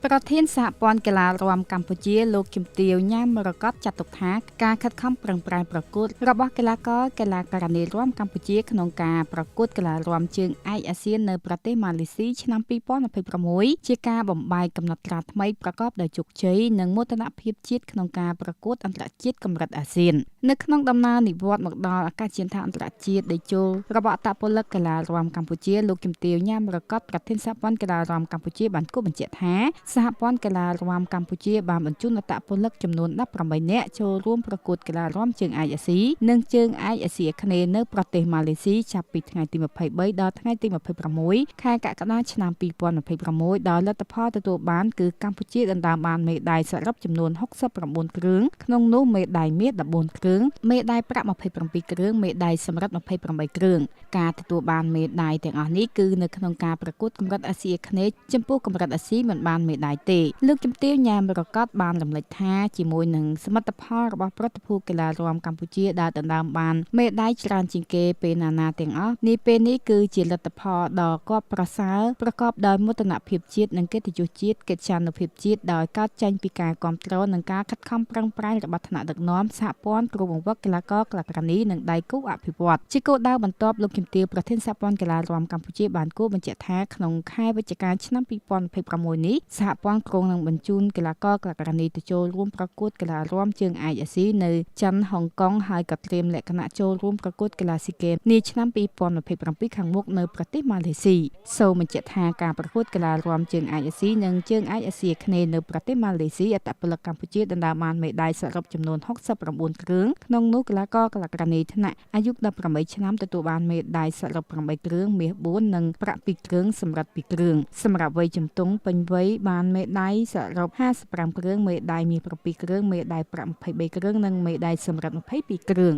ประเทศสหปอนกีฬารวมกัมพูชีโลกจิมเตียวย่ามรกตจัดตกทักการคัดค้ำปรังปรายประกวดระบบกีฬาก็กีฬาการณีร่วมกัมพูชีขนมการประกวดกีฬารวมเชิงไออาเซียนในประเทศมาเลเซียชนำปีป้อนอภัยประมวยเชียการบ่มใบกำหนดตราทำไมประกอบโดยจุกเฉยหนึ่งมตนพิบจิตขนมการประกวดอันตรจิตกำรัดอาเซียนในขนมดำนาหนิวอดหมกดออากาศเชียนทางอันตรจิตได้โจระบบตะพลกีฬารวมกัมพูชีโลกจิมเตียวย่ามรกตประเทศสหปอนกีฬารวมกัมพูชีบันกู้บัญเจตหาสหปอนกีฬารวมกัมพูชีบางบรรจุนตะพลจำนวนนับประมาณเนโชว์ร่วมประกวดกีฬาร่วมเชิงไอเอซีหนึ่งเชิงไอเอซีคะแนนเนอประเทศมาเลเซียจับปิดថ្ងៃទី23ដល់ថ្ងៃទី26ខែកក្កដាឆ្នាំ2026ដោយលទ្ធផលទទួលបានគឺកម្ពុជាដណ្ដើមបានមេដាយសរុបចំនួន69គ្រឿងក្នុងនោះមេដាយមាស14គ្រឿងមេដាយប្រាក់27គ្រឿងមេដាយសំរឹទ្ធ28គ្រឿងការទទួលបានមេដាយទាំងអស់នេះគឺនៅក្នុងការប្រកួតកម្រិតអាស៊ីអាគ្នេយ៍ចំពោះកម្រិតអាស៊ីមិនបានមេដាយទេលើកជំទាវញ៉ាំរកតបានរំលេចថាជាមួយនឹងសមិទ្ធផលរបស់ប្រតិភូកីឡារាំកម្ពុជាដែលដណ្ដើមបានមេដាយច្រើនជាងគេពេលណាទាំងអស់នេះពេលនេះគឺជាលទ្ធផលដ៏គប្ប្រសើរប្រកបដោយមោទនភាពជាតិនិងកិត្តិយសជាតិកិត្យានុភាពជាតិដោយកើតចេញពីការគ្រប់គ្រងនិងការខិតខំប្រឹងប្រែងរបស់ថ្នាក់ដឹកនាំសហព័ន្ធគ្រូបង្វឹកកីឡាករក្លាករនីនិងដៃគូអភិវឌ្ឍជាគោលដៅបន្ទាប់លោកជំទាវប្រធានសហព័ន្ធកីឡារាំកម្ពុជាបានគូបញ្ជាក់ថាក្នុងខែវិច្ឆិកាឆ្នាំ2026នេះសហព័ន្ធក្រុងនឹងបញ្ជូនកីឡាករក្លាករនីទៅចូលរួមប្រកួតកីឡារាំជើងឯកអាស៊ីនៅចិនហុងកុងហើយក៏ត្រៀមលក្ខណៈចូលរួមប្រកួតកីឡាស៊ីហ្គេមនាឆ្នាំ2027ខាងមុខនៅប្រទេសម៉ាឡេស៊ីសូមបញ្ជាក់ថាការប្រកួតកីឡារាំជើងឯកអាស៊ីនិងជើងឯកអាស៊ីអាគ្នេយ៍នៅប្រទេសម៉ាឡេស៊ីអត្តពលិកកម្ពុជាដណ្ដើមបានមេដាយសរុបចំនួន69គ្រឿងក្នុងនោះកីឡាករក្លាករនីថ្នាក់អាយុ18ឆ្នាំទទួលបានមេដាយសរុប8គ្រឿងមាស4និងប្រាក់2គ្រឿងសម្រាប់2គ្រឿងសម្រាប់វ័យជំទង់ពេញវ័យបានមេដាយសរុប55គ្រឿងមេដាយមាស7គ្រឿងមេដាយប្រាក់23គ្រឿងនិងមេដាយសម្រាប់22គ្រឿង